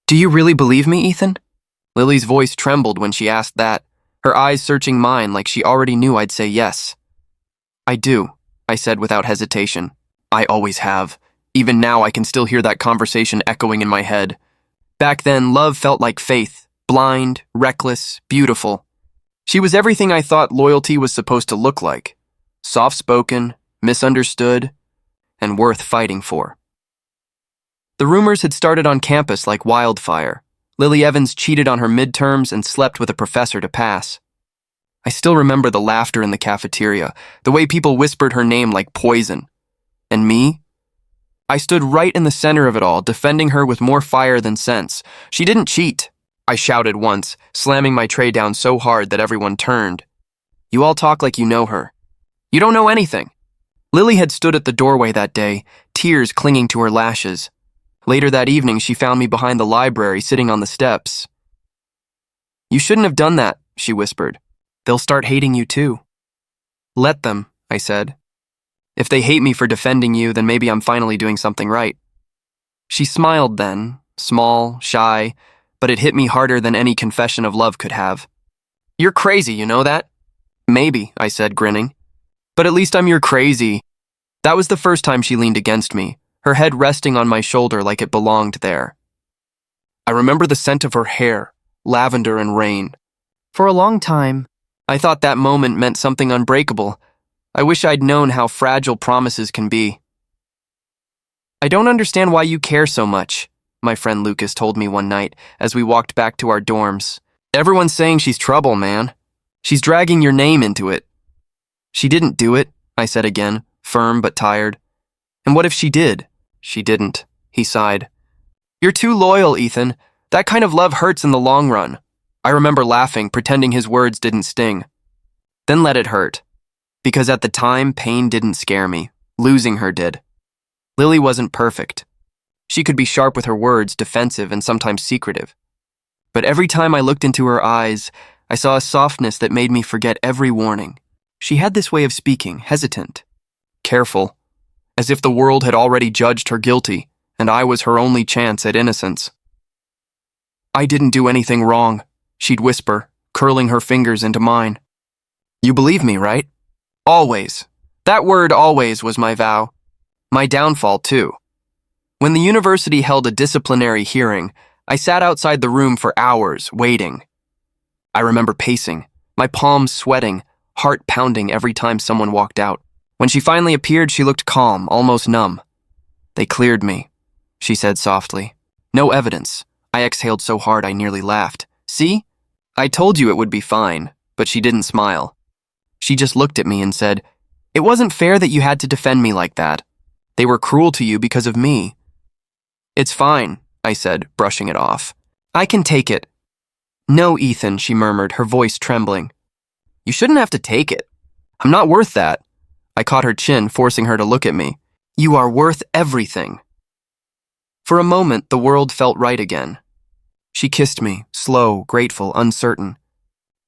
Do you really believe me, Ethan? Lily's voice trembled when she asked that, her eyes searching mine like she already knew I'd say yes. I do, I said without hesitation. I always have. Even now I can still hear that conversation echoing in my head. Back then, love felt like faith, blind, reckless, beautiful. She was everything I thought loyalty was supposed to look like. Soft-spoken, misunderstood, and worth fighting for. The rumors had started on campus like wildfire. Lily Evans cheated on her midterms and slept with a professor to pass. I still remember the laughter in the cafeteria, the way people whispered her name like poison. And me? I stood right in the center of it all, defending her with more fire than sense. She didn't cheat, I shouted once, slamming my tray down so hard that everyone turned. You all talk like you know her. You don't know anything. Lily had stood at the doorway that day, tears clinging to her lashes. Later that evening, she found me behind the library, sitting on the steps. You shouldn't have done that, she whispered. They'll start hating you too. Let them, I said. If they hate me for defending you, then maybe I'm finally doing something right. She smiled then, small, shy, but it hit me harder than any confession of love could have. You're crazy, you know that? Maybe, I said, grinning. But at least I'm your crazy. That was the first time she leaned against me, her head resting on my shoulder like it belonged there. I remember the scent of her hair, lavender and rain. For a long time, I thought that moment meant something unbreakable. I wish I'd known how fragile promises can be. I don't understand why you care so much, my friend Lucas told me one night as we walked back to our dorms. Everyone's saying she's trouble, man. She's dragging your name into it. She didn't do it, I said again, firm but tired. And what if she did? She didn't, he sighed. You're too loyal, Ethan. That kind of love hurts in the long run. I remember laughing, pretending his words didn't sting. Then let it hurt. Because at the time, pain didn't scare me. Losing her did. Lily wasn't perfect. She could be sharp with her words, defensive and sometimes secretive. But every time I looked into her eyes, I saw a softness that made me forget every warning. She had this way of speaking, hesitant, careful, as if the world had already judged her guilty, and I was her only chance at innocence. I didn't do anything wrong, she'd whisper, curling her fingers into mine. You believe me, right? Always. That word always was my vow. My downfall, too. When the university held a disciplinary hearing, I sat outside the room for hours, waiting. I remember pacing, my palms sweating, heart pounding every time someone walked out. When she finally appeared, she looked calm, almost numb. They cleared me, she said softly. No evidence. I exhaled so hard I nearly laughed. See? I told you it would be fine, but she didn't smile. She just looked at me and said, It wasn't fair that you had to defend me like that. They were cruel to you because of me. It's fine, I said, brushing it off. I can take it. No, Ethan, she murmured, her voice trembling. You shouldn't have to take it. I'm not worth that. I caught her chin, forcing her to look at me. You are worth everything. For a moment, the world felt right again. She kissed me, slow, grateful, uncertain.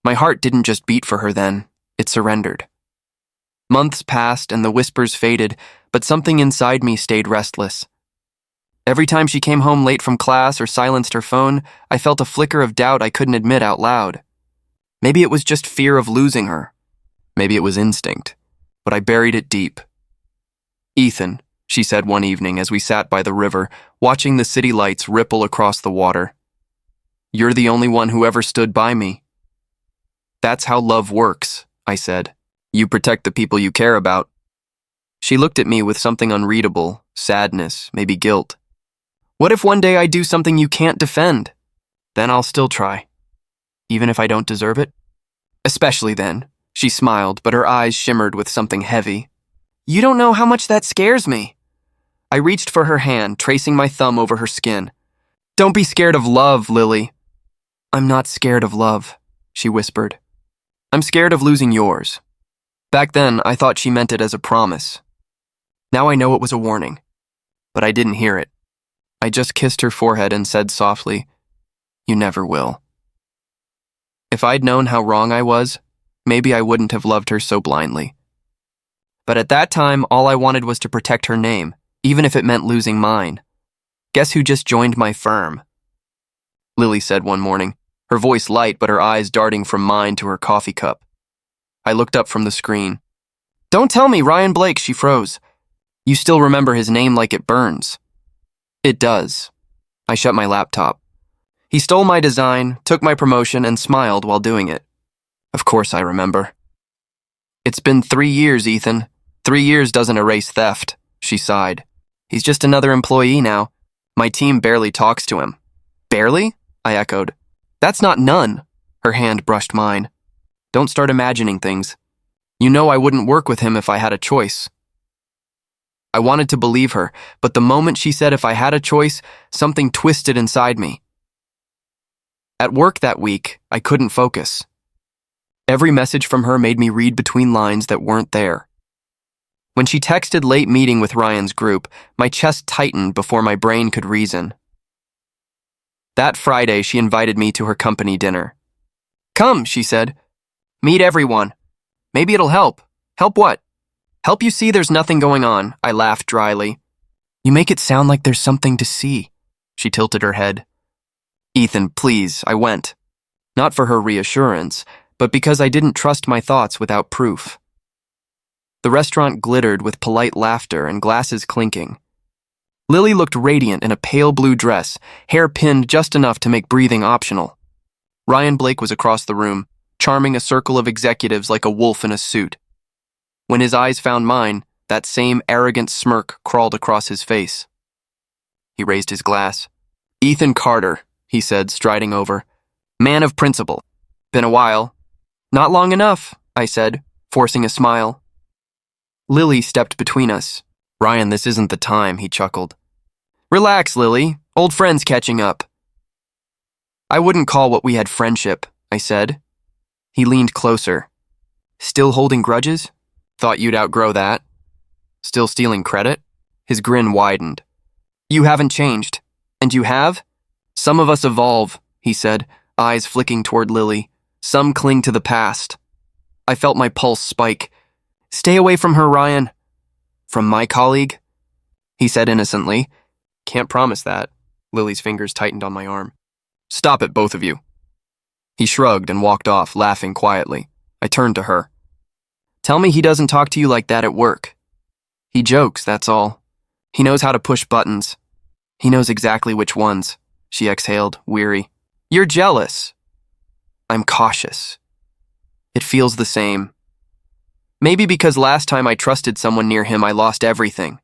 My heart didn't just beat for her then, it surrendered. Months passed and the whispers faded, but something inside me stayed restless. Every time she came home late from class or silenced her phone, I felt a flicker of doubt I couldn't admit out loud. Maybe it was just fear of losing her. Maybe it was instinct, but I buried it deep. Ethan, she said one evening as we sat by the river, watching the city lights ripple across the water. You're the only one who ever stood by me. That's how love works, I said. You protect the people you care about. She looked at me with something unreadable, sadness, maybe guilt. What if one day I do something you can't defend? Then I'll still try. Even if I don't deserve it? Especially then. She smiled, but her eyes shimmered with something heavy. You don't know how much that scares me. I reached for her hand, tracing my thumb over her skin. Don't be scared of love, Lily. I'm not scared of love, she whispered. I'm scared of losing yours. Back then, I thought she meant it as a promise. Now I know it was a warning, but I didn't hear it. I just kissed her forehead and said softly, You never will. If I'd known how wrong I was, maybe I wouldn't have loved her so blindly. But at that time, all I wanted was to protect her name, even if it meant losing mine. Guess who just joined my firm? Lily said one morning, her voice light but her eyes darting from mine to her coffee cup. I looked up from the screen. Don't tell me, Ryan Blake, she froze. You still remember his name like it burns. It does. I shut my laptop. He stole my design, took my promotion, and smiled while doing it. Of course I remember. It's been 3 years, Ethan. 3 years doesn't erase theft, she sighed. He's just another employee now. My team barely talks to him. Barely? I echoed. That's not none. Her hand brushed mine. Don't start imagining things. You know I wouldn't work with him if I had a choice. I wanted to believe her, but the moment she said if I had a choice, something twisted inside me. At work that week, I couldn't focus. Every message from her made me read between lines that weren't there. When she texted late meeting with Ryan's group, my chest tightened before my brain could reason. That Friday, she invited me to her company dinner. Come, she said. Meet everyone. Maybe it'll help. Help what? Help you see there's nothing going on, I laughed dryly. You make it sound like there's something to see. She tilted her head. Ethan, please, I went. Not for her reassurance, but because I didn't trust my thoughts without proof. The restaurant glittered with polite laughter and glasses clinking. Lily looked radiant in a pale blue dress, hair pinned just enough to make breathing optional. Ryan Blake was across the room, charming a circle of executives like a wolf in a suit. When his eyes found mine, that same arrogant smirk crawled across his face. He raised his glass. Ethan Carter, he said, striding over. Man of principle. Been a while. Not long enough, I said, forcing a smile. Lily stepped between us. Ryan, this isn't the time, he chuckled. Relax, Lily. Old friends catching up. I wouldn't call what we had friendship, I said. He leaned closer. Still holding grudges? Thought you'd outgrow that. Still stealing credit? His grin widened. You haven't changed. And you have? Some of us evolve, he said, eyes flicking toward Lily. Some cling to the past. I felt my pulse spike. Stay away from her, Ryan. From my colleague? He said innocently. Can't promise that. Lily's fingers tightened on my arm. Stop it, both of you. He shrugged and walked off, laughing quietly. I turned to her. Tell me he doesn't talk to you like that at work. He jokes, that's all. He knows how to push buttons. He knows exactly which ones. She exhaled, weary. You're jealous. I'm cautious. It feels the same. Maybe because last time I trusted someone near him, I lost everything.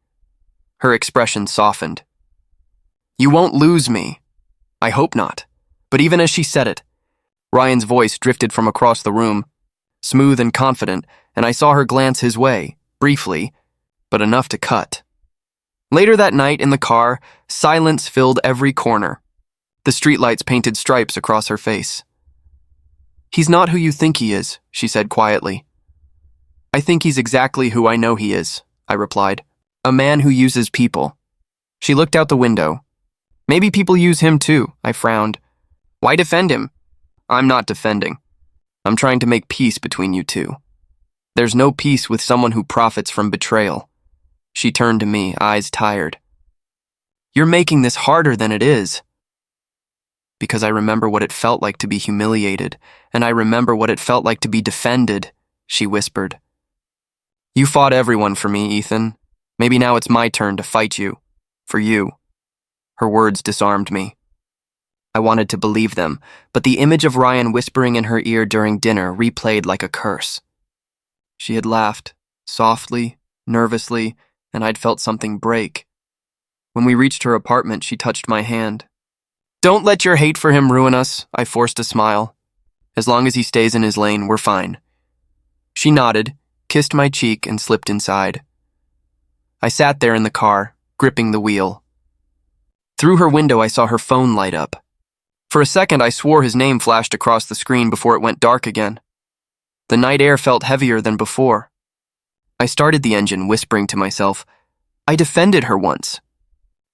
Her expression softened. You won't lose me. I hope not. But even as she said it, Ryan's voice drifted from across the room, smooth and confident, and I saw her glance his way, briefly, but enough to cut. Later that night in the car, silence filled every corner. The streetlights painted stripes across her face. He's not who you think he is, she said quietly. I think he's exactly who I know he is, I replied. A man who uses people. She looked out the window. Maybe people use him too, I frowned. Why defend him? I'm not defending. I'm trying to make peace between you two. There's no peace with someone who profits from betrayal. She turned to me, eyes tired. You're making this harder than it is. Because I remember what it felt like to be humiliated, and I remember what it felt like to be defended, she whispered. You fought everyone for me, Ethan. Maybe now it's my turn to fight you. For you. Her words disarmed me. I wanted to believe them, but the image of Ryan whispering in her ear during dinner replayed like a curse. She had laughed, softly, nervously, and I'd felt something break. When we reached her apartment, she touched my hand. Don't let your hate for him ruin us, I forced a smile. As long as he stays in his lane, we're fine. She nodded, kissed my cheek, and slipped inside. I sat there in the car, gripping the wheel. Through her window, I saw her phone light up. For a second, I swore his name flashed across the screen before it went dark again. The night air felt heavier than before. I started the engine, whispering to myself, I defended her once.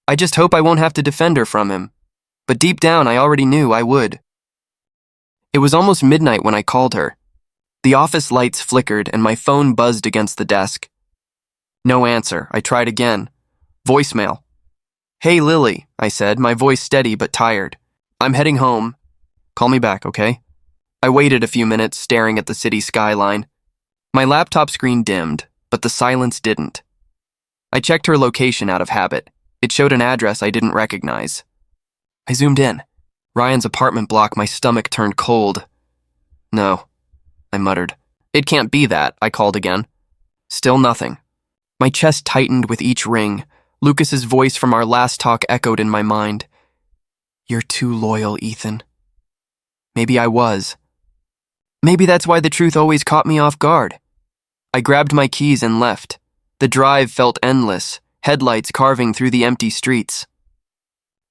I just hope I won't have to defend her from him. But deep down, I already knew I would. It was almost midnight when I called her. The office lights flickered and my phone buzzed against the desk. No answer. I tried again. Voicemail. Hey, Lily, I said, my voice steady but tired. I'm heading home. Call me back, okay? I waited a few minutes, staring at the city skyline. My laptop screen dimmed, but the silence didn't. I checked her location out of habit. It showed an address I didn't recognize. I zoomed in. Ryan's apartment block. My stomach turned cold. No, I muttered. It can't be that, I called again. Still nothing. My chest tightened with each ring. Lucas's voice from our last talk echoed in my mind. You're too loyal, Ethan. Maybe I was. Maybe that's why the truth always caught me off guard. I grabbed my keys and left. The drive felt endless, headlights carving through the empty streets.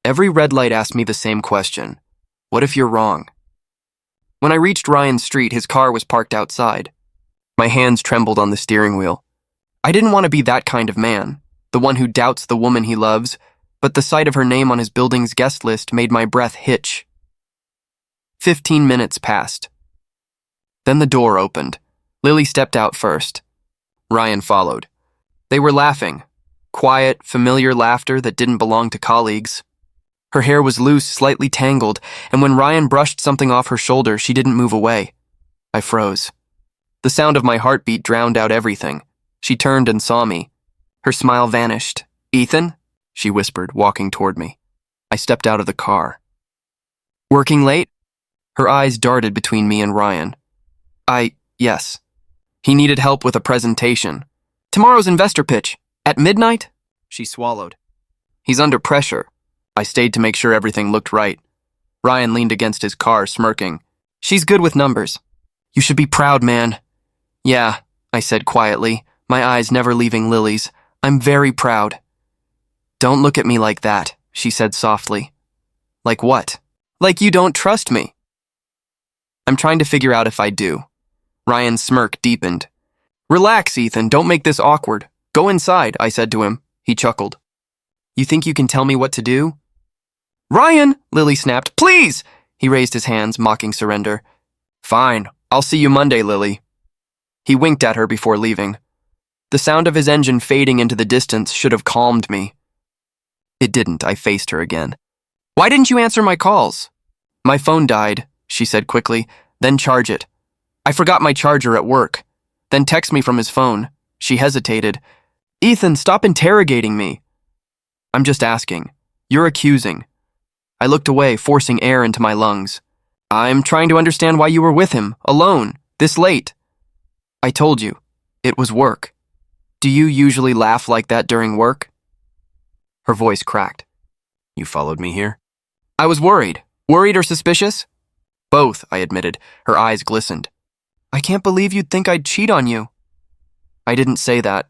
Every red light asked me the same question. What if you're wrong? When I reached Ryan's street, his car was parked outside. My hands trembled on the steering wheel. I didn't want to be that kind of man, the one who doubts the woman he loves, but the sight of her name on his building's guest list made my breath hitch. 15 minutes passed. Then the door opened. Lily stepped out first. Ryan followed. They were laughing. Quiet, familiar laughter that didn't belong to colleagues. Her hair was loose, slightly tangled, and when Ryan brushed something off her shoulder, she didn't move away. I froze. The sound of my heartbeat drowned out everything. She turned and saw me. Her smile vanished. Ethan? She whispered, walking toward me. I stepped out of the car. Working late? Her eyes darted between me and Ryan. Yes. He needed help with a presentation. Tomorrow's investor pitch. At midnight? She swallowed. He's under pressure. I stayed to make sure everything looked right. Ryan leaned against his car, smirking. She's good with numbers. You should be proud, man. Yeah, I said quietly, my eyes never leaving Lily's. I'm very proud. Don't look at me like that, she said softly. Like what? Like you don't trust me. I'm trying to figure out if I do. Ryan's smirk deepened. Relax, Ethan, don't make this awkward. Go inside, I said to him. He chuckled. You think you can tell me what to do? Ryan, Lily snapped. Please! He raised his hands, mocking surrender. Fine, I'll see you Monday, Lily. He winked at her before leaving. The sound of his engine fading into the distance should have calmed me. It didn't. I faced her again. Why didn't you answer my calls? My phone died, she said quickly. Then charge it. I forgot my charger at work. Then text me from his phone. She hesitated. Ethan, stop interrogating me. I'm just asking. You're accusing. I looked away, forcing air into my lungs. I'm trying to understand why you were with him, alone, this late. I told you. It was work. Do you usually laugh like that during work? Her voice cracked. You followed me here? I was worried. Worried or suspicious? Both, I admitted. Her eyes glistened. I can't believe you'd think I'd cheat on you. I didn't say that.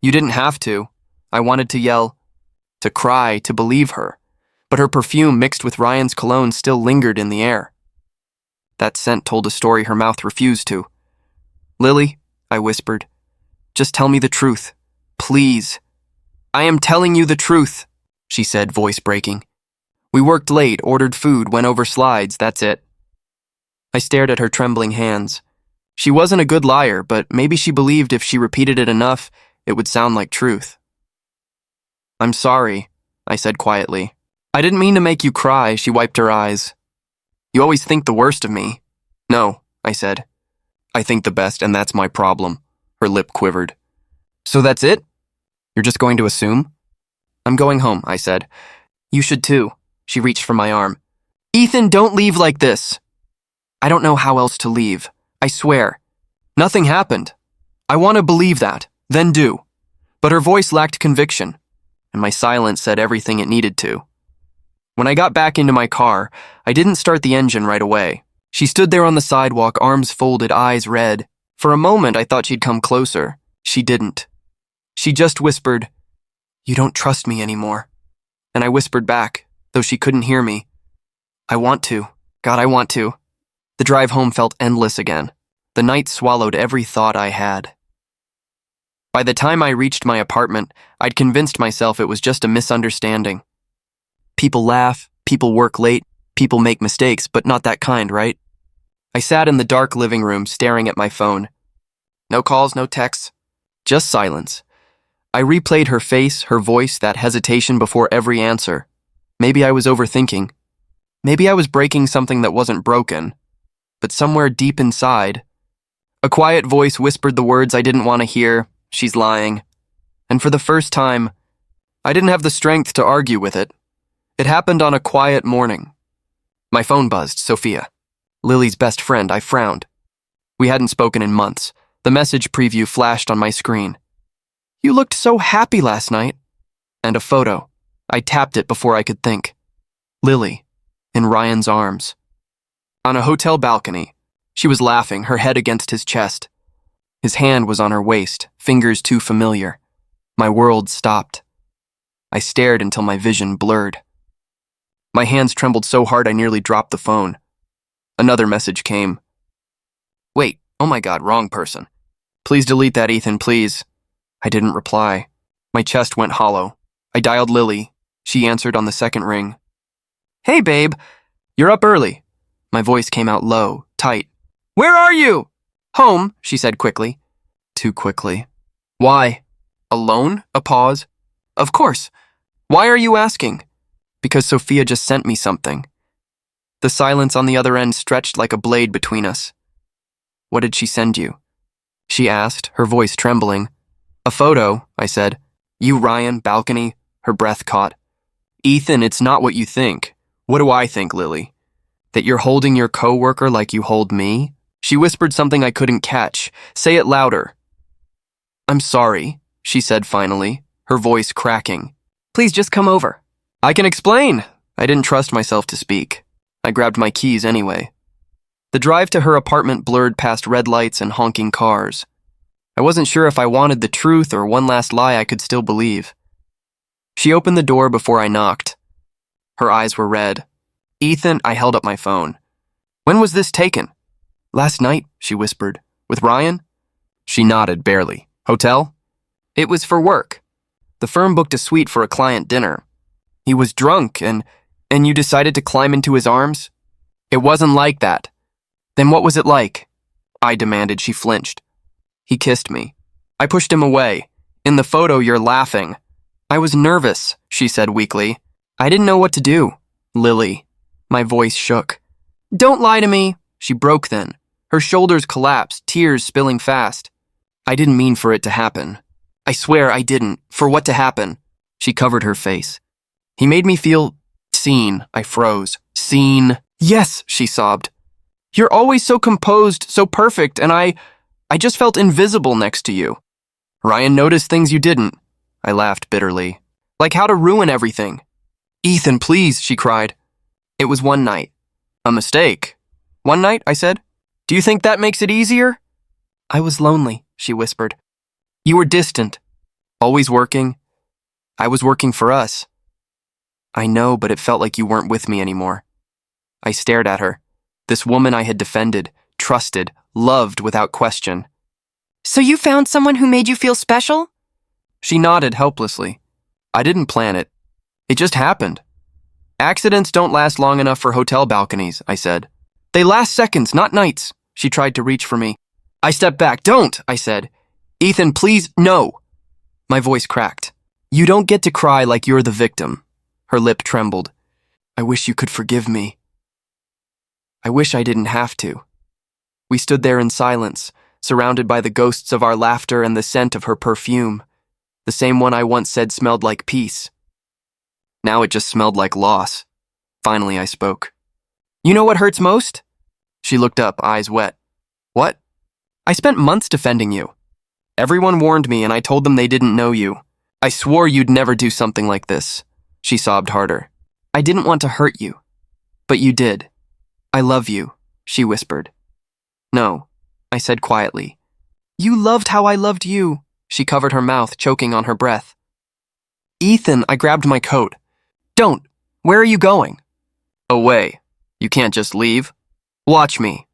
You didn't have to. I wanted to yell, to cry, to believe her. But her perfume mixed with Ryan's cologne still lingered in the air. That scent told a story her mouth refused to. Lily, I whispered, just tell me the truth. Please. I am telling you the truth, she said, voice breaking. We worked late, ordered food, went over slides, that's it. I stared at her trembling hands. She wasn't a good liar, but maybe she believed if she repeated it enough, it would sound like truth. I'm sorry, I said quietly. I didn't mean to make you cry, she wiped her eyes. You always think the worst of me. No, I said. I think the best, and that's my problem. Her lip quivered. So that's it? You're just going to assume? I'm going home, I said. You should too. She reached for my arm. Ethan, don't leave like this. I don't know how else to leave. I swear. Nothing happened. I want to believe that, then do. But her voice lacked conviction, and my silence said everything it needed to. When I got back into my car, I didn't start the engine right away. She stood there on the sidewalk, arms folded, eyes red. For a moment, I thought she'd come closer. She didn't. She just whispered, You don't trust me anymore. And I whispered back, though she couldn't hear me. I want to. God, I want to. The drive home felt endless again. The night swallowed every thought I had. By the time I reached my apartment, I'd convinced myself it was just a misunderstanding. People laugh, people work late, people make mistakes, but not that kind, right? I sat in the dark living room, staring at my phone. No calls, no texts, just silence. I replayed her face, her voice, that hesitation before every answer. Maybe I was overthinking. Maybe I was breaking something that wasn't broken, but somewhere deep inside, a quiet voice whispered the words I didn't want to hear, "She's lying." And for the first time, I didn't have the strength to argue with it. It happened on a quiet morning. My phone buzzed, Sophia. Lily's best friend. I frowned. We hadn't spoken in months. The message preview flashed on my screen. "You looked so happy last night." And a photo. I tapped it before I could think. Lily, in Ryan's arms. On a hotel balcony, she was laughing, her head against his chest. His hand was on her waist, fingers too familiar. My world stopped. I stared until my vision blurred. My hands trembled so hard I nearly dropped the phone. Another message came. "Wait, oh my God, wrong person. Please delete that, Ethan, please." I didn't reply. My chest went hollow. I dialed Lily. She answered on the second ring. "Hey, babe, you're up early." My voice came out low, tight. "Where are you?" "Home," she said quickly. Too quickly. "Why?" "Alone?" A pause. "Of course. Why are you asking?" "Because Sophia just sent me something." The silence on the other end stretched like a blade between us. "What did she send you?" she asked, her voice trembling. "A photo," I said. "You, Ryan, balcony." Her breath caught. "Ethan, it's not what you think." "What do I think, Lily?" "That you're holding your coworker like you hold me?" She whispered something I couldn't catch. "Say it louder." "I'm sorry," she said finally, her voice cracking. "Please just come over." "I can explain." I didn't trust myself to speak. I grabbed my keys anyway. The drive to her apartment blurred past red lights and honking cars. I wasn't sure if I wanted the truth or one last lie I could still believe. She opened the door before I knocked. Her eyes were red. "Ethan," I held up my phone. "When was this taken?" "Last night," she whispered. "With Ryan?" She nodded, barely. "Hotel?" "It was for work. The firm booked a suite for a client dinner. He was drunk and you decided to climb into his arms?" "It wasn't like that." "Then what was it like?" I demanded. She flinched. "He kissed me." I pushed him away. "In the photo, you're laughing." "I was nervous," she said weakly. "I didn't know what to do." "Lily." My voice shook. "Don't lie to me." She broke then. Her shoulders collapsed, tears spilling fast. "I didn't mean for it to happen. I swear I didn't. For what to happen?" She covered her face. "He made me feel seen." I froze. "Seen?" "Yes," she sobbed. "You're always so composed, so perfect, and I just felt invisible next to you." "Ryan noticed things you didn't." I laughed bitterly. "Like how to ruin everything." "Ethan, please," she cried. "It was one night." "A mistake." "One night," I said. "Do you think that makes it easier?" "I was lonely," she whispered. "You were distant. Always working." "I was working for us." "I know, but it felt like you weren't with me anymore." I stared at her. This woman I had defended, trusted, loved without question. "So you found someone who made you feel special?" She nodded helplessly. "I didn't plan it. It just happened." "Accidents don't last long enough for hotel balconies," I said. "They last seconds, not nights." She tried to reach for me. I stepped back. "Don't," I said. "Ethan, please, no." My voice cracked. "You don't get to cry like you're the victim." Her lip trembled. "I wish you could forgive me." I wish I didn't have to. We stood there in silence, surrounded by the ghosts of our laughter and the scent of her perfume, the same one I once said smelled like peace. Now it just smelled like loss. Finally, I spoke. "You know what hurts most?" She looked up, eyes wet. "What?" "I spent months defending you. Everyone warned me and I told them they didn't know you. I swore you'd never do something like this." She sobbed harder. "I didn't want to hurt you. But you did. I love you," she whispered. "No," I said quietly. "You loved how I loved you." She covered her mouth, choking on her breath. "Ethan," I grabbed my coat. "Don't. Where are you going?" "Away. You can't just leave." "Watch me."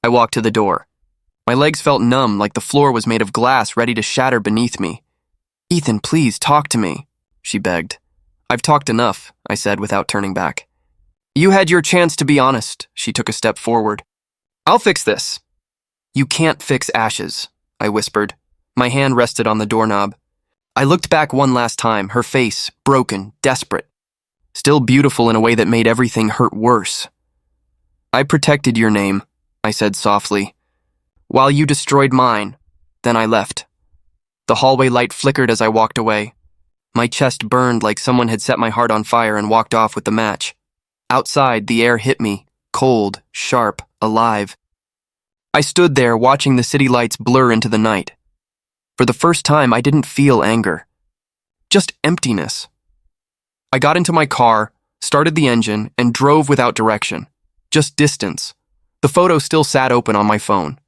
I walked to the door. My legs felt numb, like the floor was made of glass ready to shatter beneath me. "Ethan, please, talk to me," she begged. "I've talked enough," I said without turning back. "You had your chance to be honest." She took a step forward. "I'll fix this." "You can't fix ashes," I whispered. My hand rested on the doorknob. I looked back one last time, her face, broken, desperate. still beautiful in a way that made everything hurt worse. I protected your name, I said softly, while you destroyed mine. Then I left. The hallway light flickered as I walked away. My chest burned like someone had set my heart on fire and walked off with the match. Outside, the air hit me, cold, sharp, alive. I stood there watching the city lights blur into the night. For the first time, I didn't feel anger. Just emptiness. I got into my car, started the engine, and drove without direction. Just distance. The photo still sat open on my phone.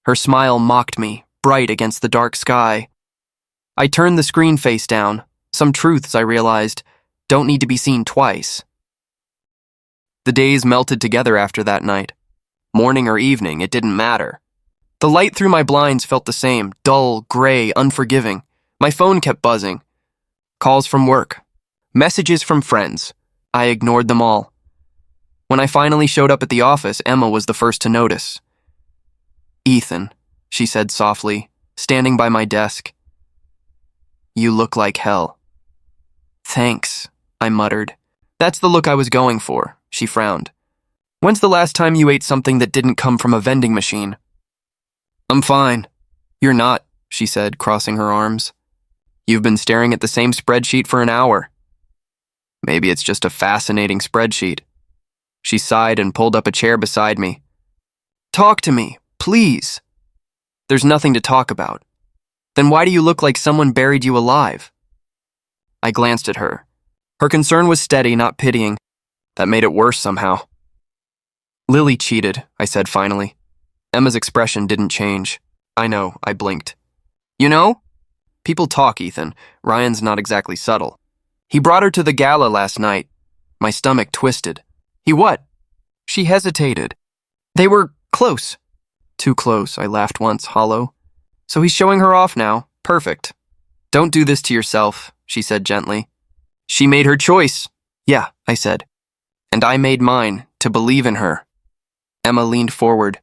Her smile mocked me, bright against the dark sky. I turned the screen face down. Some truths, I realized, don't need to be seen twice. The days melted together after that night. Morning or evening, it didn't matter. The light through my blinds felt the same, dull, gray, unforgiving. My phone kept buzzing. Calls from work. Messages from friends. I ignored them all. When I finally showed up at the office, Emma was the first to notice. "Ethan," she said softly, standing by my desk. "You look like hell." "Thanks," I muttered. "That's the look I was going for," she frowned. "When's the last time you ate something that didn't come from a vending machine?" "I'm fine." "You're not," she said, crossing her arms. "You've been staring at the same spreadsheet for an hour." "Maybe it's just a fascinating spreadsheet." She sighed and pulled up a chair beside me. "Talk to me, please." "There's nothing to talk about." "Then why do you look like someone buried you alive?" I glanced at her. Her concern was steady, not pitying. That made it worse somehow. "Lily cheated," I said finally. Emma's expression didn't change. "I know," I blinked. "You know?" "People talk, Ethan. Ryan's not exactly subtle. He brought her to the gala last night." My stomach twisted. "He what?" She hesitated. "They were close." "Too close," I laughed once, hollow. "So he's showing her off now. Perfect." "Don't do this to yourself," she said gently. "She made her choice." "Yeah," I said. "And I made mine, to believe in her." Emma leaned forward.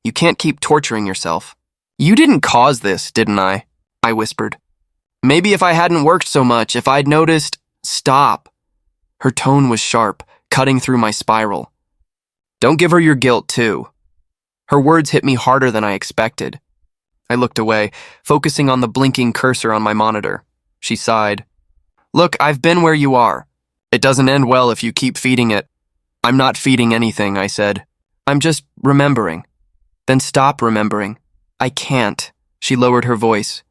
"You can't keep torturing yourself." "You didn't cause this, didn't I?" I whispered. "Maybe if I hadn't worked so much, if I'd noticed—" "Stop." Her tone was sharp, cutting through my spiral. "Don't give her your guilt, too." Her words hit me harder than I expected. I looked away, focusing on the blinking cursor on my monitor. She sighed. "Look, I've been where you are. It doesn't end well if you keep feeding it." "I'm not feeding anything," I said. "I'm just remembering." "Then stop remembering." "I can't." She lowered her voice.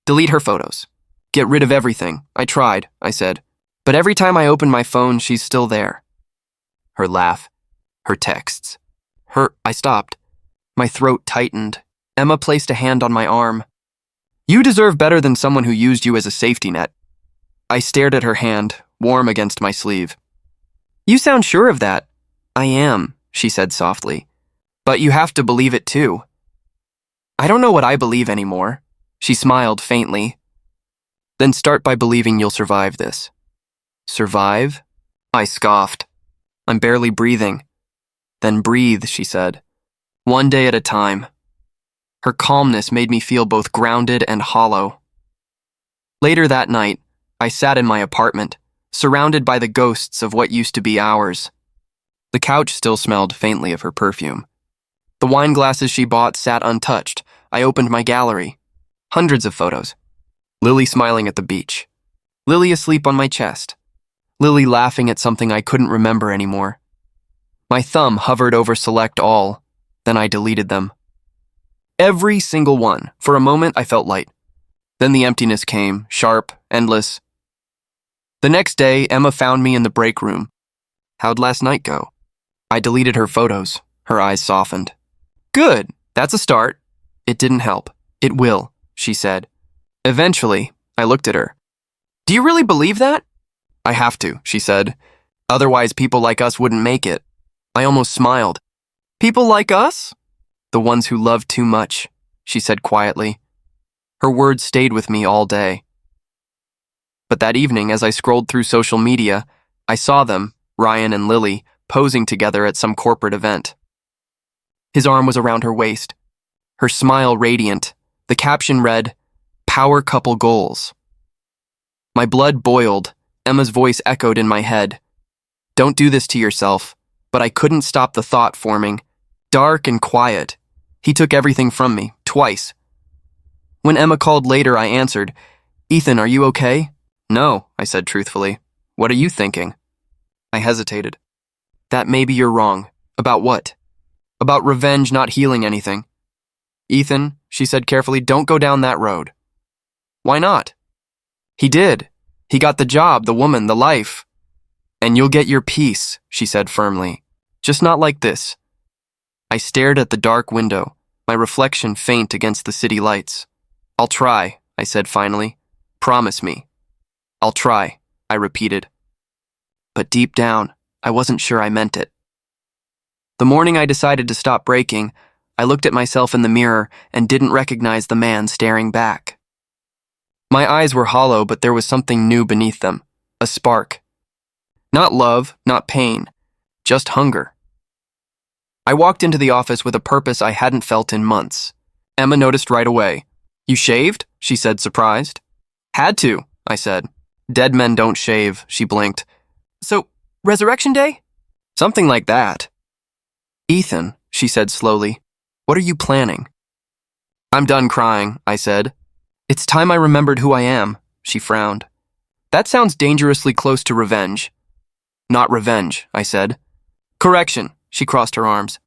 "Delete her photos. Get rid of everything." "I tried," I said. "But every time I open my phone, she's still there." Her laugh. Her texts. I stopped. My throat tightened. Emma placed a hand on my arm. "You deserve better than someone who used you as a safety net." I stared at her hand, warm against my sleeve. "You sound sure of that." "I am," she said softly. "But you have to believe it too." "I don't know what I believe anymore." She smiled faintly. "Then start by believing you'll survive this." "Survive?" I scoffed. "I'm barely breathing." "Then breathe," she said. "One day at a time." Her calmness made me feel both grounded and hollow. Later that night, I sat in my apartment, surrounded by the ghosts of what used to be ours. The couch still smelled faintly of her perfume. The wine glasses she bought sat untouched. I opened my gallery. Hundreds of photos. Lily smiling at the beach. Lily asleep on my chest. Lily laughing at something I couldn't remember anymore. My thumb hovered over select all, then I deleted them. Every single one. For a moment, I felt light. Then the emptiness came, sharp, endless. The next day, Emma found me in the break room. "How'd last night go?" I deleted her photos. Her eyes softened. "Good. That's a start." "It didn't help." "It will," she said. Eventually, I looked at her. "Do you really believe that?" "I have to," she said. "Otherwise, people like us wouldn't make it." I almost smiled. "People like us?" "The ones who love too much," she said quietly. Her words stayed with me all day. But that evening, as I scrolled through social media, I saw them, Ryan and Lily, posing together at some corporate event. His arm was around her waist, her smile radiant. The caption read, "Power Couple Goals." My blood boiled, Emma's voice echoed in my head. Don't do this to yourself. But I couldn't stop the thought forming. Dark and quiet. He took everything from me, twice. When Emma called later, I answered, Ethan, are you okay? No, I said truthfully. What are you thinking? I hesitated. That maybe you're wrong. About what? About revenge not healing anything. Ethan, she said carefully, don't go down that road. Why not? He did. He got the job, the woman, the life. And you'll get your peace, she said firmly. Just not like this. I stared at the dark window, my reflection faint against the city lights. I'll try, I said finally. Promise me. I'll try, I repeated. But deep down, I wasn't sure I meant it. The morning I decided to stop breaking, I looked at myself in the mirror and didn't recognize the man staring back. My eyes were hollow, but there was something new beneath them, a spark. Not love, not pain, just hunger. I walked into the office with a purpose I hadn't felt in months. Emma noticed right away. You shaved? She said, surprised. Had to, I said. Dead men don't shave, she blinked. So, Resurrection Day? Something like that. Ethan, she said slowly, what are you planning? I'm done crying, I said. It's time I remembered who I am, she frowned. That sounds dangerously close to revenge. Not revenge, I said. Correction, she crossed her arms.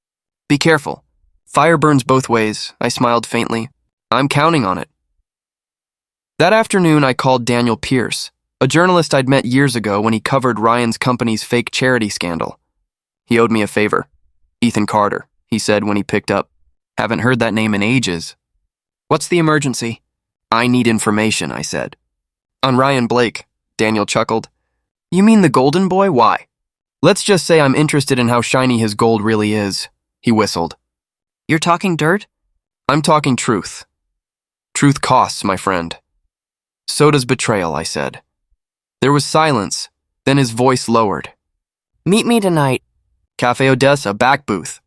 Be careful. Fire burns both ways, I smiled faintly. I'm counting on it. That afternoon, I called Daniel Pierce, a journalist I'd met years ago when he covered Ryan's company's fake charity scandal. He owed me a favor. Ethan Carter, he said when he picked up. Haven't heard that name in ages. What's the emergency? I need information, I said. On Ryan Blake, Daniel chuckled. You mean the golden boy? Why? Let's just say I'm interested in how shiny his gold really is, he whistled. You're talking dirt? I'm talking truth. Truth costs, my friend. So does betrayal, I said. There was silence, then his voice lowered. Meet me tonight. Cafe Odessa, back booth.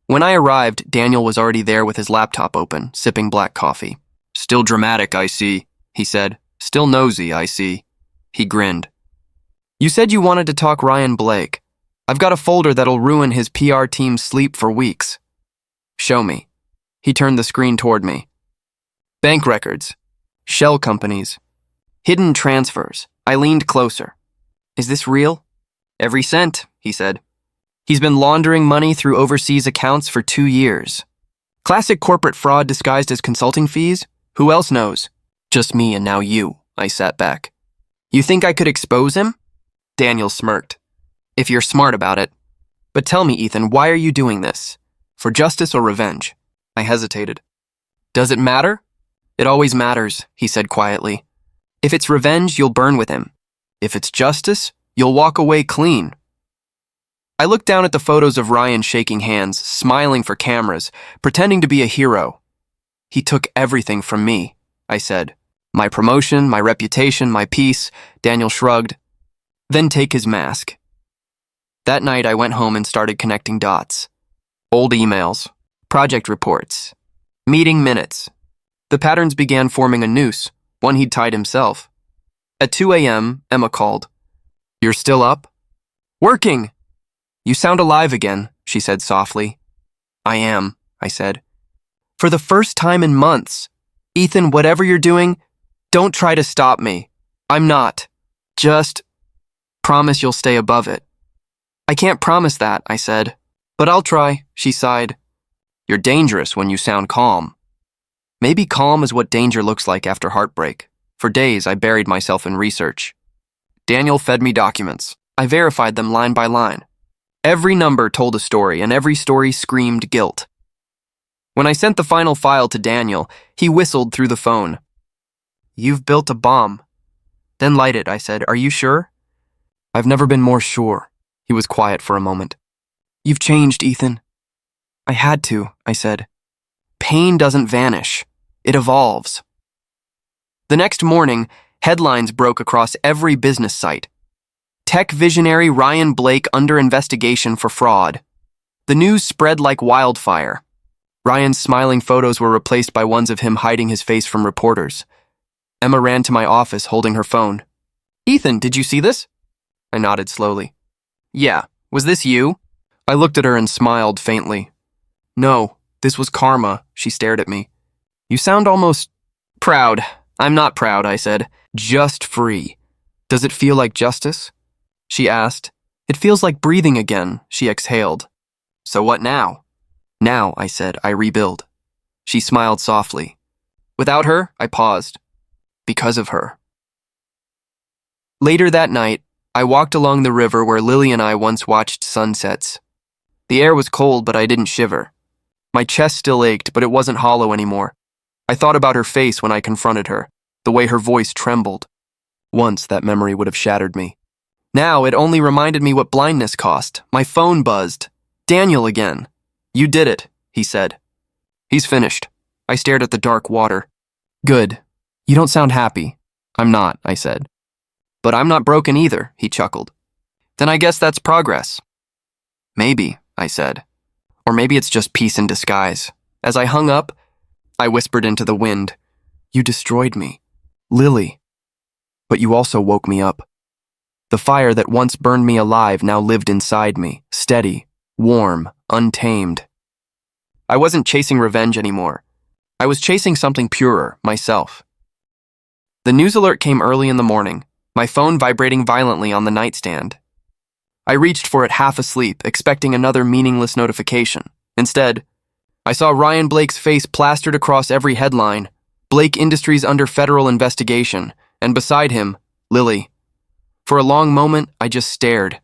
When I arrived, Daniel was already there with his laptop open, sipping black coffee. Still dramatic, I see, he said. Still nosy, I see. He grinned. You said you wanted to talk Ryan Blake. I've got a folder that'll ruin his PR team's sleep for weeks. Show me. He turned the screen toward me. Bank records. Shell companies. Hidden transfers. I leaned closer. Is this real? Every cent, he said. He's been laundering money through overseas accounts for 2 years. Classic corporate fraud disguised as consulting fees? Who else knows? Just me and now you, I sat back. You think I could expose him? Daniel smirked. If you're smart about it. But tell me, Ethan, why are you doing this? For justice or revenge? I hesitated. Does it matter? It always matters, he said quietly. If it's revenge, you'll burn with him. If it's justice, you'll walk away clean. I looked down at the photos of Ryan shaking hands, smiling for cameras, pretending to be a hero. He took everything from me, I said. My promotion, my reputation, my peace. Daniel shrugged. Then take his mask. That night, I went home and started connecting dots. Old emails, project reports, meeting minutes. The patterns began forming a noose, one he'd tied himself. At 2 a.m., Emma called. You're still up? Working! You sound alive again, she said softly. I am, I said. For the first time in months. Ethan, whatever you're doing, don't try to stop me. I'm not. Just promise you'll stay above it. I can't promise that, I said. But I'll try, she sighed. You're dangerous when you sound calm. Maybe calm is what danger looks like after heartbreak. For days, I buried myself in research. Daniel fed me documents. I verified them line by line. Every number told a story, and every story screamed guilt. When I sent the final file to Daniel, he whistled through the phone. You've built a bomb. Then light it, I said. Are you sure? I've never been more sure. He was quiet for a moment. You've changed, Ethan. I had to, I said. Pain doesn't vanish. It evolves. The next morning, headlines broke across every business site. Tech visionary Ryan Blake under investigation for fraud. The news spread like wildfire. Ryan's smiling photos were replaced by ones of him hiding his face from reporters. Emma ran to my office holding her phone. Ethan, did you see this? I nodded slowly. Yeah, was this you? I looked at her and smiled faintly. No, this was Karma, she stared at me. You sound almost proud. I'm not proud, I said. Just free. Does it feel like justice? She asked. It feels like breathing again, she exhaled. So what now? Now, I said, I rebuild. She smiled softly. Without her, I paused. Because of her. Later that night, I walked along the river where Lily and I once watched sunsets. The air was cold, but I didn't shiver. My chest still ached, but it wasn't hollow anymore. I thought about her face when I confronted her, the way her voice trembled. Once that memory would have shattered me. Now it only reminded me what blindness cost. My phone buzzed. Daniel again. You did it, he said. He's finished. I stared at the dark water. Good. You don't sound happy. I'm not, I said. But I'm not broken either, he chuckled. Then I guess that's progress. Maybe, I said. Or maybe it's just peace in disguise. As I hung up, I whispered into the wind. You destroyed me. Lily. But you also woke me up. The fire that once burned me alive now lived inside me, steady, warm, untamed. I wasn't chasing revenge anymore. I was chasing something purer, myself. The news alert came early in the morning, my phone vibrating violently on the nightstand. I reached for it half asleep, expecting another meaningless notification. Instead, I saw Ryan Blake's face plastered across every headline, Blake Industries under federal investigation, and beside him, Lily. For a long moment, I just stared.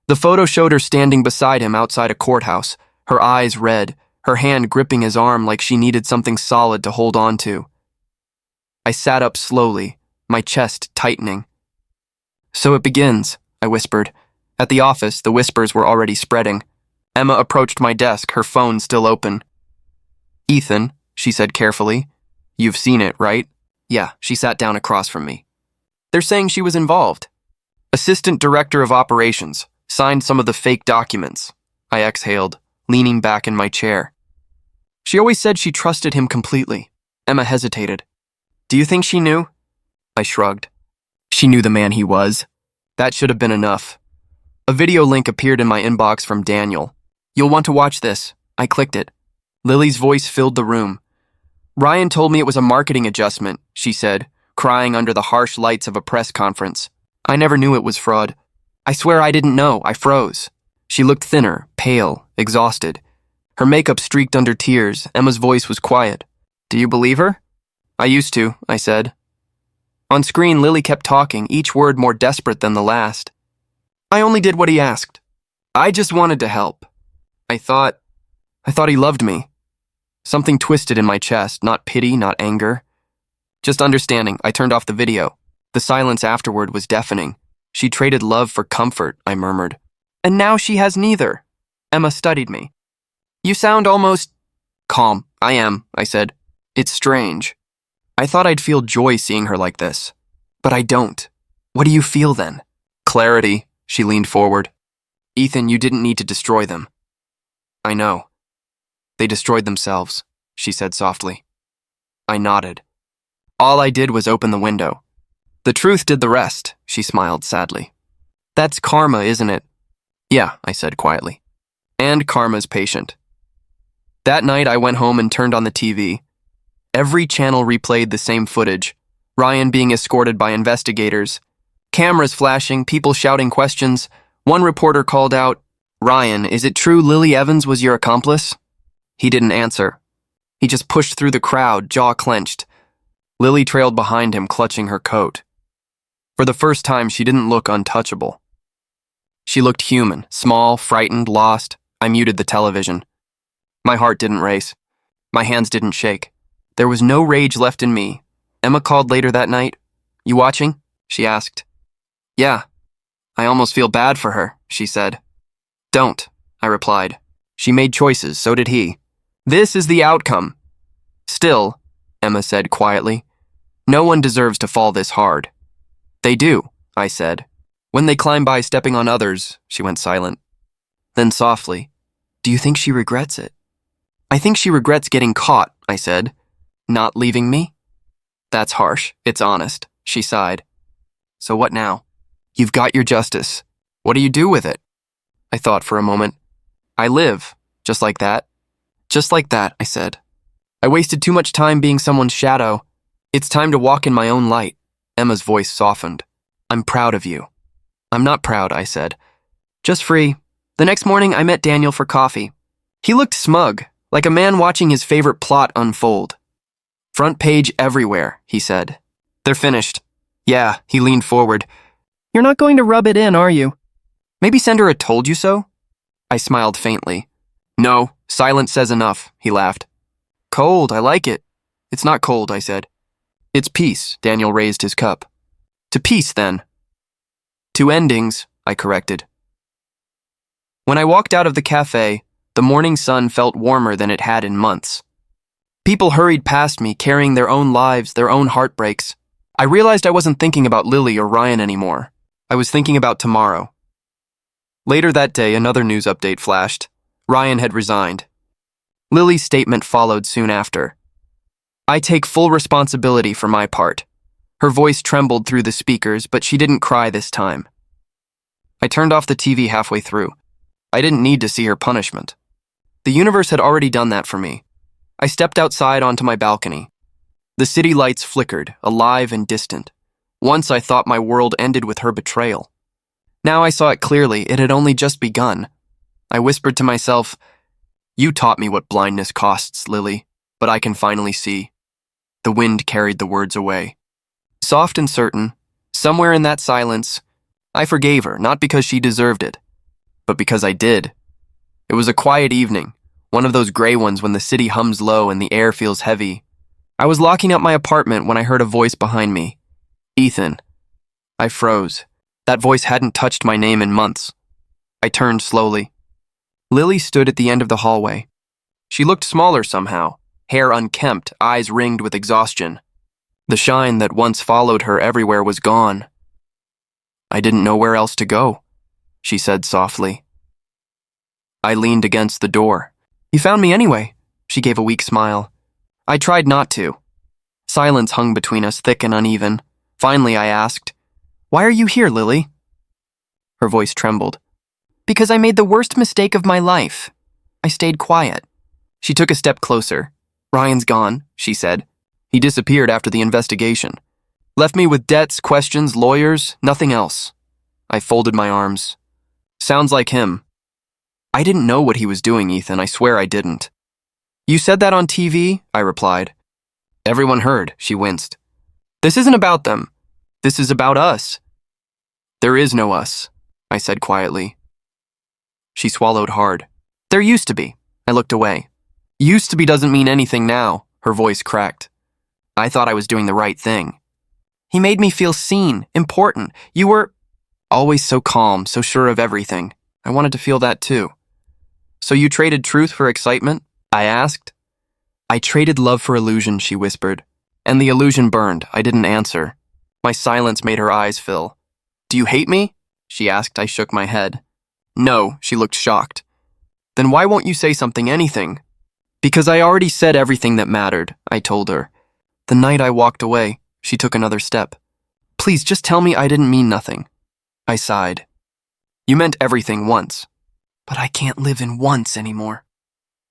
The photo showed her standing beside him outside a courthouse, her eyes red, her hand gripping his arm like she needed something solid to hold on to. I sat up slowly, my chest tightening. So it begins, I whispered. At the office, the whispers were already spreading. Emma approached my desk, her phone still open. Ethan, she said carefully. You've seen it, right? Yeah, she sat down across from me. They're saying she was involved. Assistant Director of Operations, signed some of the fake documents. I exhaled, leaning back in my chair. She always said she trusted him completely. Emma hesitated. Do you think she knew? I shrugged. She knew the man he was. That should have been enough. A video link appeared in my inbox from Daniel. You'll want to watch this. I clicked it. Lily's voice filled the room. Ryan told me it was a marketing adjustment, she said, crying under the harsh lights of a press conference. I never knew it was fraud. I swear I didn't know. I froze. She looked thinner, pale, exhausted. Her makeup streaked under tears. Emma's voice was quiet. Do you believe her? I used to, I said. On screen, Lily kept talking, each word more desperate than the last. I only did what he asked. I just wanted to help. I thought he loved me. Something twisted in my chest, not pity, not anger. Just understanding. I turned off the video. The silence afterward was deafening. She traded love for comfort, I murmured. And now she has neither. Emma studied me. You sound almost calm. I am, I said. It's strange. I thought I'd feel joy seeing her like this. But I don't. What do you feel then? Clarity, she leaned forward. Ethan, you didn't need to destroy them. I know. They destroyed themselves, she said softly. I nodded. All I did was open the window. The truth did the rest, she smiled sadly. That's karma, isn't it? Yeah, I said quietly. And karma's patient. That night I went home and turned on the TV. Every channel replayed the same footage. Ryan being escorted by investigators. Cameras flashing, people shouting questions. One reporter called out, Ryan, is it true Lily Evans was your accomplice? He didn't answer. He just pushed through the crowd, jaw clenched. Lily trailed behind him, clutching her coat. For the first time, she didn't look untouchable. She looked human, small, frightened, lost. I muted the television. My heart didn't race. My hands didn't shake. There was no rage left in me. Emma called later that night. You watching? She asked. Yeah. I almost feel bad for her, she said. Don't, I replied. She made choices, so did he. This is the outcome. Still, Emma said quietly, no one deserves to fall this hard. They do, I said. When they climb by stepping on others, she went silent. Then softly, do you think she regrets it? I think she regrets getting caught, I said. Not leaving me? That's harsh. It's honest, she sighed. So what now? You've got your justice. What do you do with it? I thought for a moment. I live, just like that. Just like that, I said. I wasted too much time being someone's shadow. It's time to walk in my own light. Emma's voice softened. I'm proud of you. I'm not proud, I said. Just free. The next morning, I met Daniel for coffee. He looked smug, like a man watching his favorite plot unfold. Front page everywhere, he said. They're finished. Yeah, he leaned forward. You're not going to rub it in, are you? Maybe send her a told you so? I smiled faintly. No, silence says enough, he laughed. Cold, I like it. It's not cold, I said. It's peace, Daniel raised his cup. To peace, then. To endings, I corrected. When I walked out of the cafe, the morning sun felt warmer than it had in months. People hurried past me, carrying their own lives, their own heartbreaks. I realized I wasn't thinking about Lily or Ryan anymore. I was thinking about tomorrow. Later that day, another news update flashed. Ryan had resigned. Lily's statement followed soon after. I take full responsibility for my part. Her voice trembled through the speakers, but she didn't cry this time. I turned off the TV halfway through. I didn't need to see her punishment. The universe had already done that for me. I stepped outside onto my balcony. The city lights flickered, alive and distant. Once I thought my world ended with her betrayal. Now I saw it clearly, it had only just begun. I whispered to myself, You taught me what blindness costs, Lily, but I can finally see. The wind carried the words away. Soft and certain, somewhere in that silence, I forgave her, not because she deserved it, but because I did. It was a quiet evening, one of those gray ones when the city hums low and the air feels heavy. I was locking up my apartment when I heard a voice behind me. Ethan. I froze. That voice hadn't touched my name in months. I turned slowly. Lily stood at the end of the hallway. She looked smaller somehow, hair unkempt, eyes ringed with exhaustion. The shine that once followed her everywhere was gone. I didn't know where else to go, she said softly. I leaned against the door. You found me anyway, she gave a weak smile. I tried not to. Silence hung between us, thick and uneven. Finally, I asked, Why are you here, Lily? Her voice trembled. Because I made the worst mistake of my life. I stayed quiet. She took a step closer. Ryan's gone, she said. He disappeared after the investigation. Left me with debts, questions, lawyers, nothing else. I folded my arms. Sounds like him. I didn't know what he was doing, Ethan. I swear I didn't. You said that on TV? I replied. Everyone heard, she winced. This isn't about them. This is about us. There is no us, I said quietly. She swallowed hard. There used to be. I looked away. Used to be doesn't mean anything now, her voice cracked. I thought I was doing the right thing. He made me feel seen, important. You were always so calm, so sure of everything. I wanted to feel that too. So you traded truth for excitement? I asked. I traded love for illusion, she whispered. And the illusion burned. I didn't answer. My silence made her eyes fill. Do you hate me? She asked. I shook my head. No, she looked shocked. Then why won't you say something, anything? Because I already said everything that mattered, I told her. The night I walked away, she took another step. Please, just tell me I didn't mean nothing. I sighed. You meant everything once. But I can't live in once anymore.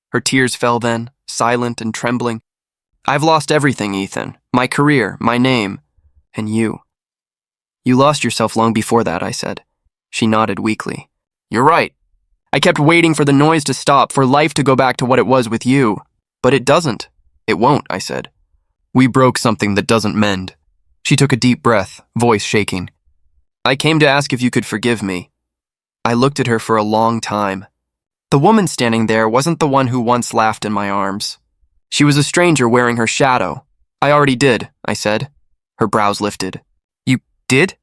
Her tears fell then, silent and trembling. I've lost everything, Ethan. My career, my name, and you. You lost yourself long before that, I said. She nodded weakly. You're right. I kept waiting for the noise to stop, for life to go back to what it was with you. But it doesn't. It won't, I said. We broke something that doesn't mend. She took a deep breath, voice shaking. I came to ask if you could forgive me. I looked at her for a long time. The woman standing there wasn't the one who once laughed in my arms. She was a stranger wearing her shadow. I already did, I said. Her brows lifted. You did?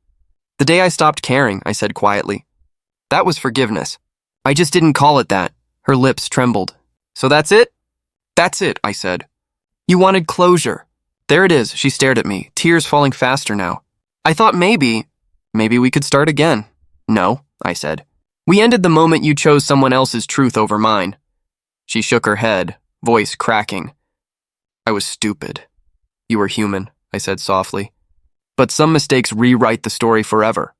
The day I stopped caring, I said quietly. That was forgiveness. I just didn't call it that. Her lips trembled. So that's it? That's it, I said. You wanted closure. There it is, she stared at me, tears falling faster now. I thought maybe we could start again. No, I said. We ended the moment you chose someone else's truth over mine. She shook her head, voice cracking. I was stupid. You were human, I said softly. But some mistakes rewrite the story forever.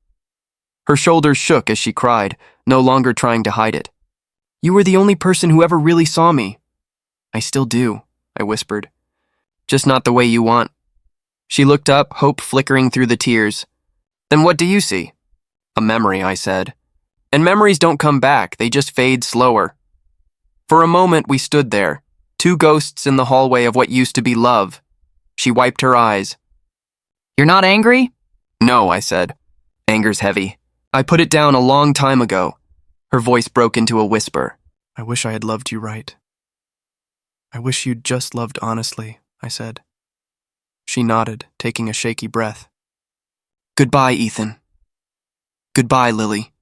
Her shoulders shook as she cried, no longer trying to hide it. You were the only person who ever really saw me. I still do, I whispered. Just not the way you want. She looked up, hope flickering through the tears. Then what do you see? A memory, I said. And memories don't come back, they just fade slower. For a moment we stood there, two ghosts in the hallway of what used to be love. She wiped her eyes. You're not angry? No, I said. Anger's heavy. I put it down a long time ago. Her voice broke into a whisper. I wish I had loved you right. I wish you'd just loved honestly, I said. She nodded, taking a shaky breath. Goodbye, Ethan. Goodbye, Lily.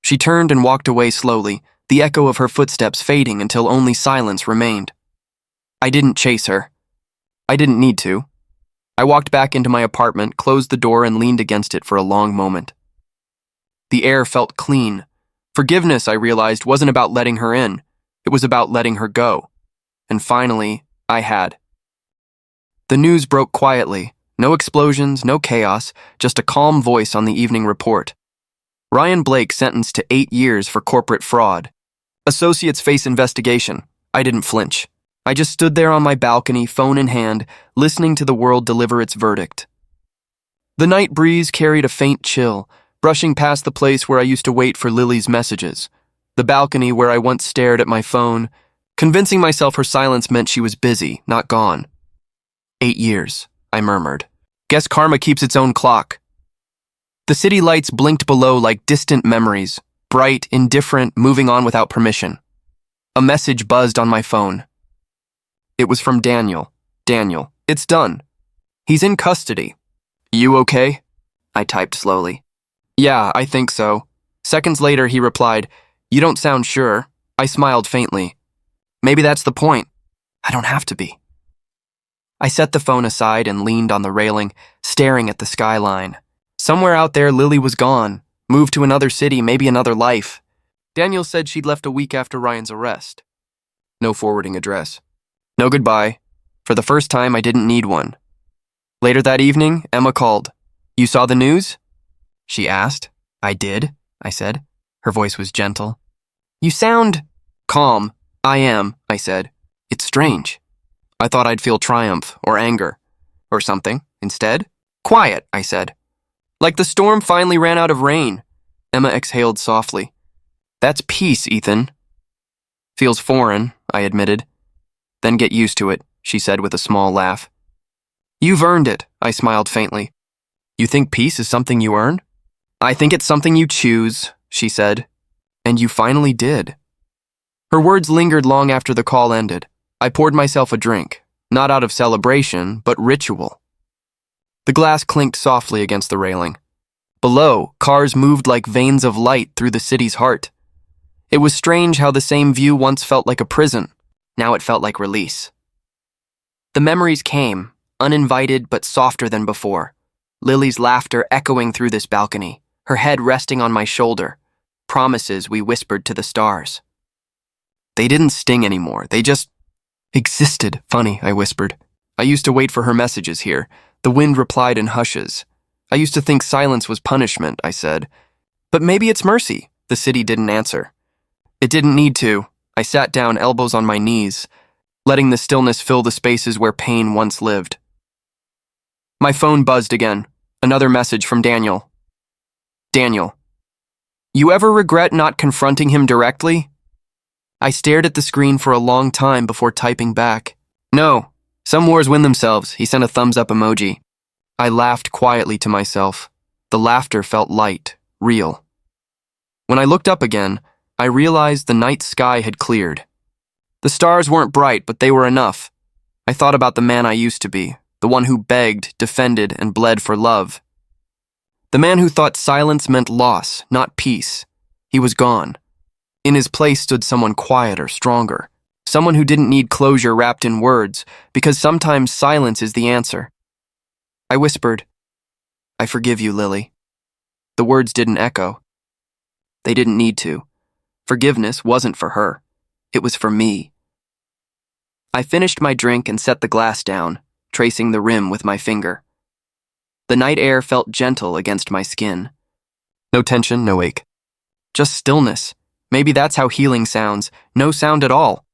She turned and walked away slowly, the echo of her footsteps fading until only silence remained. I didn't chase her. I didn't need to. I walked back into my apartment, closed the door, and leaned against it for a long moment. The air felt clean. Forgiveness, I realized, wasn't about letting her in. It was about letting her go. And finally, I had. The news broke quietly. No explosions, no chaos, just a calm voice on the evening report. Ryan Blake sentenced to 8 years for corporate fraud. Associates face investigation. I didn't flinch. I just stood there on my balcony, phone in hand, listening to the world deliver its verdict. The night breeze carried a faint chill, brushing past the place where I used to wait for Lily's messages, the balcony where I once stared at my phone, convincing myself her silence meant she was busy, not gone. 8 years, I murmured. Guess karma keeps its own clock. The city lights blinked below like distant memories, bright, indifferent, moving on without permission. A message buzzed on my phone. It was from Daniel. Daniel, it's done. He's in custody. You okay? I typed slowly. Yeah, I think so. Seconds later, he replied, You don't sound sure. I smiled faintly. Maybe that's the point. I don't have to be. I set the phone aside and leaned on the railing, staring at the skyline. Somewhere out there, Lily was gone, moved to another city, maybe another life. Daniel said she'd left a week after Ryan's arrest. No forwarding address. No goodbye. For the first time, I didn't need one. Later that evening, Emma called. You saw the news? She asked. I did, I said. Her voice was gentle. You sound calm. I am, I said. It's strange. I thought I'd feel triumph or anger or something. Instead, quiet, I said. Like the storm finally ran out of rain. Emma exhaled softly. That's peace, Ethan. Feels foreign, I admitted. Then get used to it, she said with a small laugh. You've earned it, I smiled faintly. You think peace is something you earn? I think it's something you choose, she said. And you finally did. Her words lingered long after the call ended. I poured myself a drink, not out of celebration, but ritual. The glass clinked softly against the railing. Below, cars moved like veins of light through the city's heart. It was strange how the same view once felt like a prison. Now it felt like release. The memories came, uninvited but softer than before. Lily's laughter echoing through this balcony, her head resting on my shoulder. Promises we whispered to the stars. They didn't sting anymore, they just existed. Funny, I whispered. I used to wait for her messages here. The wind replied in hushes. I used to think silence was punishment, I said. But maybe it's mercy. The city didn't answer. It didn't need to. I sat down, elbows on my knees, letting the stillness fill the spaces where pain once lived. My phone buzzed again. Another message from Daniel. Daniel, you ever regret not confronting him directly? I stared at the screen for a long time before typing back. No, some wars win themselves. He sent a thumbs up emoji. I laughed quietly to myself. The laughter felt light, real. When I looked up again, I realized the night sky had cleared. The stars weren't bright, but they were enough. I thought about the man I used to be, the one who begged, defended, and bled for love. The man who thought silence meant loss, not peace. He was gone. In his place stood someone quieter, stronger, someone who didn't need closure wrapped in words, because sometimes silence is the answer. I whispered, I forgive you, Lily. The words didn't echo. They didn't need to. Forgiveness wasn't for her. It was for me. I finished my drink and set the glass down, tracing the rim with my finger. The night air felt gentle against my skin. No tension, no ache. Just stillness. Maybe that's how healing sounds. No sound at all.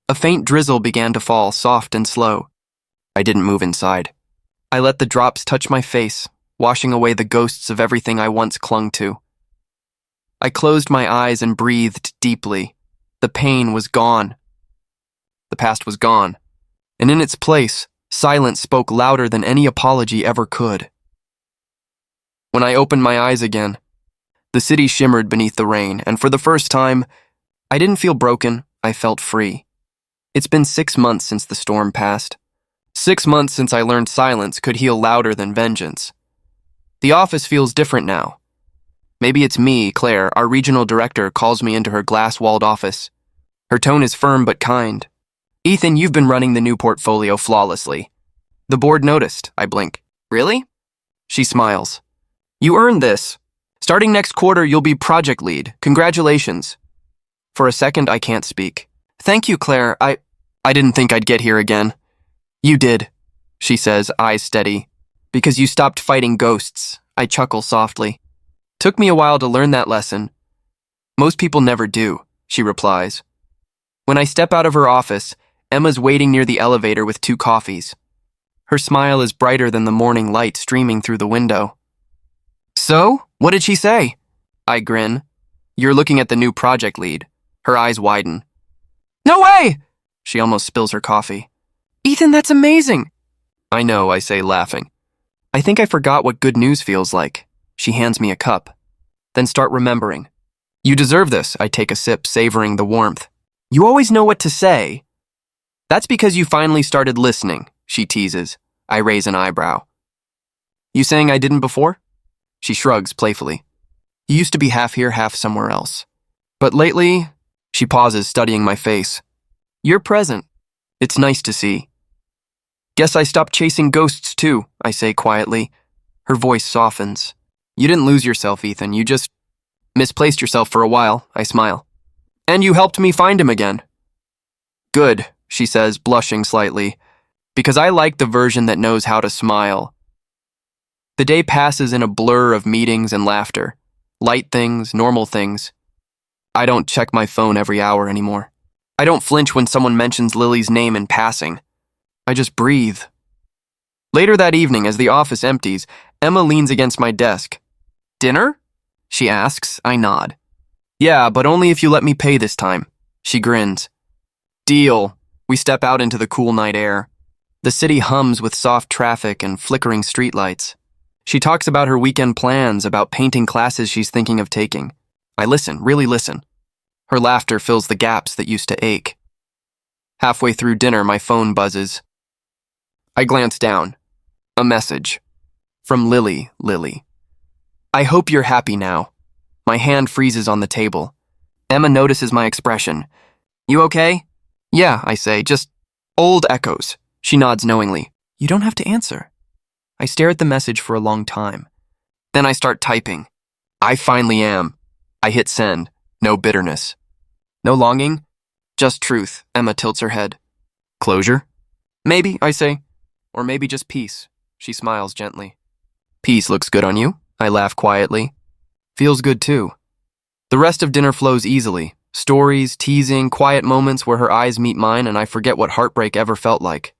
A faint drizzle began to fall, soft and slow. I didn't move inside. I let the drops touch my face, washing away the ghosts of everything I once clung to. I closed my eyes and breathed deeply. The pain was gone. The past was gone. And in its place, silence spoke louder than any apology ever could. When I opened my eyes again, the city shimmered beneath the rain, and for the first time, I didn't feel broken, I felt free. It's been 6 months since the storm passed. 6 months since I learned silence could heal louder than vengeance. The office feels different now. Maybe it's me, Claire, our regional director, calls me into her glass-walled office. Her tone is firm but kind. Ethan, you've been running the new portfolio flawlessly. The board noticed, I blink. Really? She smiles. You earned this. Starting next quarter, you'll be project lead. Congratulations. For a second, I can't speak. Thank you, Claire. I didn't think I'd get here again. You did, she says, eyes steady. Because you stopped fighting ghosts. I chuckle softly. Took me a while to learn that lesson. Most people never do, she replies. When I step out of her office, Emma's waiting near the elevator with 2 coffees. Her smile is brighter than the morning light streaming through the window. So, what did she say? I grin. You're looking at the new project lead. Her eyes widen. No way! She almost spills her coffee. Ethan, that's amazing! I know, I say, laughing. I think I forgot what good news feels like. She hands me a cup. Then start remembering. You deserve this, I take a sip, savoring the warmth. You always know what to say. That's because you finally started listening, she teases. I raise an eyebrow. You saying I didn't before? She shrugs playfully. You used to be half here, half somewhere else. But lately, she pauses, studying my face. You're present. It's nice to see. Guess I stopped chasing ghosts too, I say quietly. Her voice softens. You didn't lose yourself, Ethan. You just misplaced yourself for a while, I smile. And you helped me find him again. Good, she says, blushing slightly, because I like the version that knows how to smile. The day passes in a blur of meetings and laughter. Light things, normal things. I don't check my phone every hour anymore. I don't flinch when someone mentions Lily's name in passing. I just breathe. Later that evening, as the office empties, Emma leans against my desk. Dinner? She asks. I nod. Yeah, but only if you let me pay this time. She grins. Deal. We step out into the cool night air. The city hums with soft traffic and flickering streetlights. She talks about her weekend plans, about painting classes she's thinking of taking. I listen, really listen. Her laughter fills the gaps that used to ache. Halfway through dinner, my phone buzzes. I glance down. A message. From Lily. I hope you're happy now. My hand freezes on the table. Emma notices my expression. You okay? Yeah, I say, just old echoes. She nods knowingly. You don't have to answer. I stare at the message for a long time. Then I start typing. I finally am. I hit send. No bitterness. No longing. Just truth. Emma tilts her head. Closure? Maybe, I say. Or maybe just peace. She smiles gently. Peace looks good on you. I laugh quietly. Feels good too. The rest of dinner flows easily. Stories, teasing, quiet moments where her eyes meet mine and I forget what heartbreak ever felt like.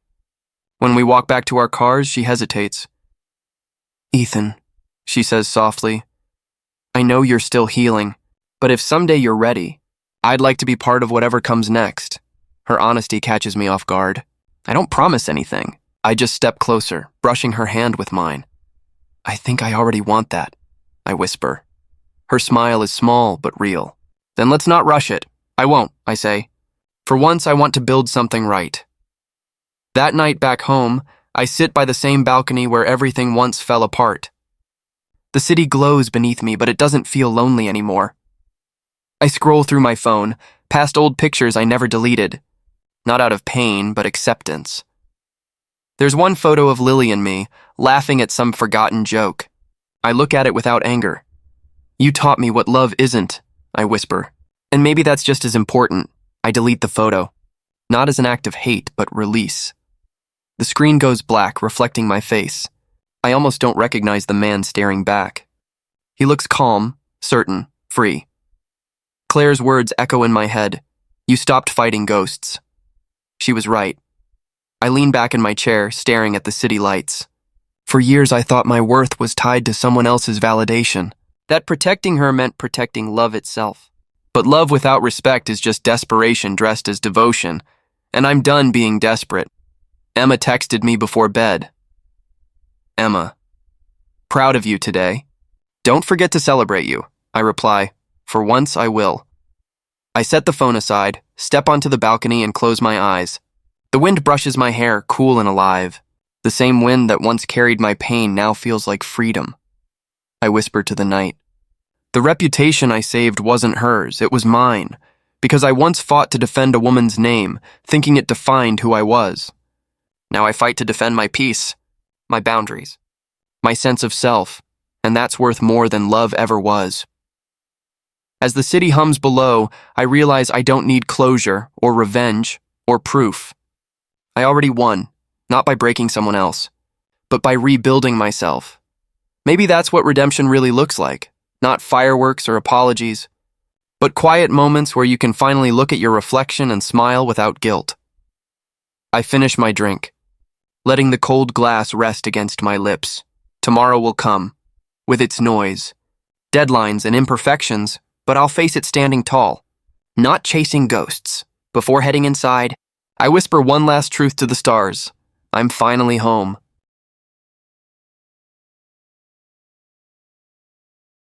When we walk back to our cars, she hesitates. Ethan, she says softly, I know you're still healing, but if someday you're ready, I'd like to be part of whatever comes next. Her honesty catches me off guard. I don't promise anything. I just step closer, brushing her hand with mine. I think I already want that, I whisper. Her smile is small but real. Then let's not rush it. I won't, I say. For once, I want to build something right. That night back home, I sit by the same balcony where everything once fell apart. The city glows beneath me, but it doesn't feel lonely anymore. I scroll through my phone, past old pictures I never deleted. Not out of pain, but acceptance. There's one photo of Lily and me, laughing at some forgotten joke. I look at it without anger. You taught me what love isn't, I whisper. And maybe that's just as important. I delete the photo. Not as an act of hate, but release. The screen goes black, reflecting my face. I almost don't recognize the man staring back. He looks calm, certain, free. Claire's words echo in my head. You stopped fighting ghosts. She was right. I lean back in my chair, staring at the city lights. For years I thought my worth was tied to someone else's validation, that protecting her meant protecting love itself. But love without respect is just desperation dressed as devotion, and I'm done being desperate. Emma texted me before bed. Emma, proud of you today. Don't forget to celebrate you, I reply. For once I will. I set the phone aside, step onto the balcony and close my eyes. The wind brushes my hair, cool and alive. The same wind that once carried my pain now feels like freedom. I whisper to the night. The reputation I saved wasn't hers, it was mine, because I once fought to defend a woman's name, thinking it defined who I was. Now I fight to defend my peace, my boundaries, my sense of self, and that's worth more than love ever was. As the city hums below, I realize I don't need closure or revenge or proof. I already won, not by breaking someone else, but by rebuilding myself. Maybe that's what redemption really looks like, not fireworks or apologies, but quiet moments where you can finally look at your reflection and smile without guilt. I finish my drink, letting the cold glass rest against my lips. Tomorrow will come, with its noise, deadlines and imperfections, but I'll face it standing tall, not chasing ghosts. Before heading inside, I whisper one last truth to the stars. I'm finally home.